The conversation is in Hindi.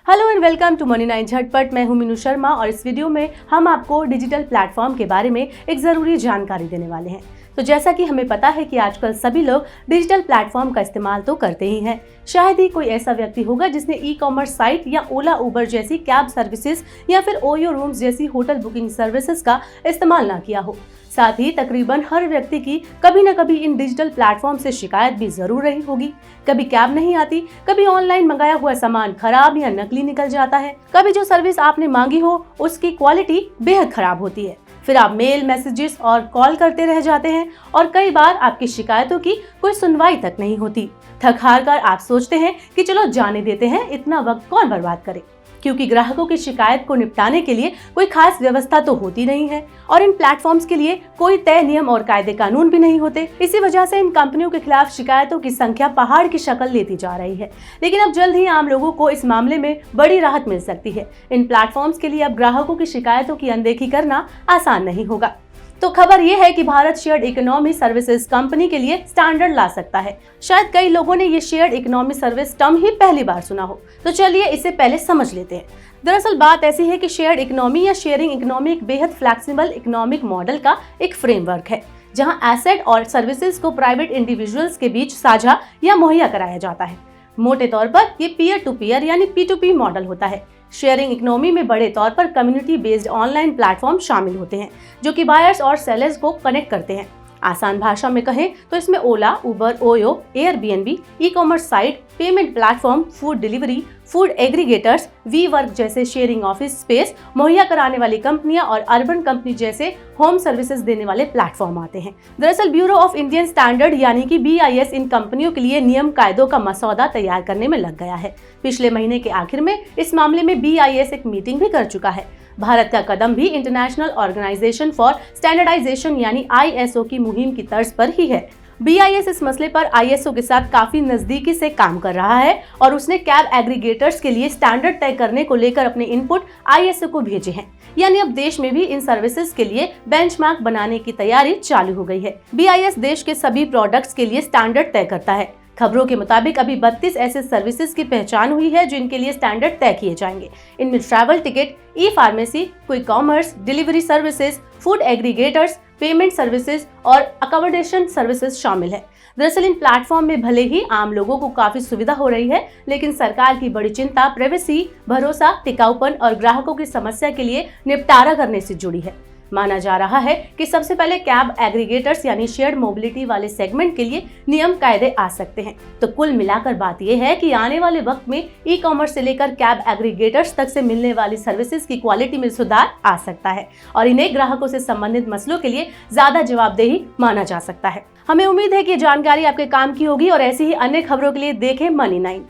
Hello and welcome to money 9 Jhatpat. मैं हूं मीनू शर्मा और इस वीडियो में हम आपको डिजिटल प्लेटफॉर्म के बारे में एक ज़रूरी जानकारी देने वाले हैं। तो जैसा कि हमें पता है कि आजकल सभी लोग डिजिटल प्लेटफॉर्म का इस्तेमाल तो करते ही हैं। शायद ही कोई ऐसा व्यक्ति होगा जिसने ई कॉमर्स साइट या ओला उबर जैसी कैब सर्विसेज या फिर ओयो रूम्स जैसी होटल बुकिंग सर्विसेज का इस्तेमाल ना किया हो। साथ ही तकरीबन हर व्यक्ति की कभी न कभी इन डिजिटल प्लेटफॉर्म से शिकायत भी जरूर रही होगी। कभी कैब नहीं आती, कभी ऑनलाइन मंगाया हुआ सामान खराब या नकली निकल जाता है, कभी जो सर्विस आपने मांगी हो उसकी क्वालिटी बेहद खराब होती है। फिर आप मेल, मैसेजेस और कॉल करते रह जाते हैं और कई बार आपकी शिकायतों की कोई सुनवाई तक नहीं होती। थक हार कर आप सोचते हैं कि चलो जाने देते हैं, इतना वक्त कौन बर्बाद करे, क्योंकि ग्राहकों की शिकायत को निपटाने के लिए कोई खास व्यवस्था तो होती नहीं है और इन प्लेटफॉर्म्स के लिए कोई तय नियम और कायदे कानून भी नहीं होते। इसी वजह से इन कंपनियों के खिलाफ शिकायतों की संख्या पहाड़ की शक्ल लेती जा रही है। लेकिन अब जल्द ही आम लोगों को इस मामले में बड़ी राहत मिल सकती है। इन प्लेटफॉर्म्स के लिए अब ग्राहकों की शिकायतों की अनदेखी करना आसान नहीं होगा। तो खबर यह है कि Bharat shared economy services company के लिए स्टैंडर्ड ला सकता है। शायद कई लोगों ने ये शेयर्ड इकोनॉमी सर्विस टर्म ही पहली बार सुना हो, तो चलिए इसे पहले समझ लेते हैं। दरअसल बात ऐसी है कि शेयर्ड इकोनॉमी या शेयरिंग इकोनॉमी एक बेहद फ्लेक्सिबल इकोनॉमिक मॉडल का एक फ्रेमवर्क है, जहां एसेट और सर्विसेज को प्राइवेट इंडिविजुअल्स के बीच साझा या मुहैया कराया जाता है। मोटे तौर पर ये पीयर टू पीयर यानी P2P मॉडल होता है। शेयरिंग इकोनॉमी में बड़े तौर पर कम्युनिटी बेस्ड ऑनलाइन प्लेटफॉर्म शामिल होते हैं, जो कि बायर्स और सेलर्स को कनेक्ट करते हैं। आसान भाषा में कहें तो इसमें Ola, Uber, Oyo, Airbnb, e commerce site, payment platform, food delivery, food aggregators, WeWork जैसे शेयरिंग ऑफिस स्पेस मुहैया कराने वाली कंपनियां और अर्बन कंपनी जैसे होम सर्विसेज देने वाले प्लेटफॉर्म आते हैं। दरअसल ब्यूरो ऑफ इंडियन स्टैंडर्ड यानी कि BIS इन कंपनियों के लिए नियम कायदों का मसौदा तैयार करने में लग गया है। पिछले महीने के आखिर में इस मामले में BIS एक मीटिंग भी कर चुका है। भारत का कदम भी इंटरनेशनल ऑर्गेनाइजेशन फॉर स्टैंडर्डाइजेशन यानी ISO की मुहिम की तर्ज पर ही है। BIS इस मसले पर ISO के साथ काफी नजदीकी से काम कर रहा है और उसने कैब एग्रीगेटर्स के लिए स्टैंडर्ड तय करने को लेकर अपने इनपुट ISO को भेजे हैं। यानी अब देश में भी इन सर्विसेज के लिए बेंचमार्क बनाने की तैयारी चालू हो गई है। BIS देश के सभी प्रोडक्ट्स के लिए स्टैंडर्ड तय करता है। खबरों के मुताबिक अभी 32 ऐसे सर्विसेज की पहचान हुई है जो इनके लिए स्टैंडर्ड तय किए जाएंगे। इनमें ट्रैवल टिकट, ई pharmacy, quick commerce, delivery services, food aggregators, payment services और अकोमोडेशन सर्विसेज शामिल है। दरअसल इन प्लेटफॉर्म में भले ही आम लोगों को काफी सुविधा हो रही है, लेकिन सरकार की बड़ी चिंता प्राइवेसी, भरोसा, टिकाऊपन और ग्राहकों की समस्या के लिए निपटारा करने से जुड़ी है। माना जा रहा है कि सबसे पहले कैब एग्रीगेटर्स यानी शेयर्ड मोबिलिटी वाले सेगमेंट के लिए नियम कायदे आ सकते हैं। तो कुल मिलाकर बात यह है कि आने वाले वक्त में ई कॉमर्स से लेकर कैब एग्रीगेटर्स तक से मिलने वाली सर्विसेज की क्वालिटी में सुधार आ सकता है और इन्हें ग्राहकों से संबंधित मसलों के लिए ज्यादा जवाबदेही माना जा सकता है। हमें उम्मीद है कि ये जानकारी आपके काम की होगी और ऐसी ही अन्य खबरों के लिए देखें मनी 9।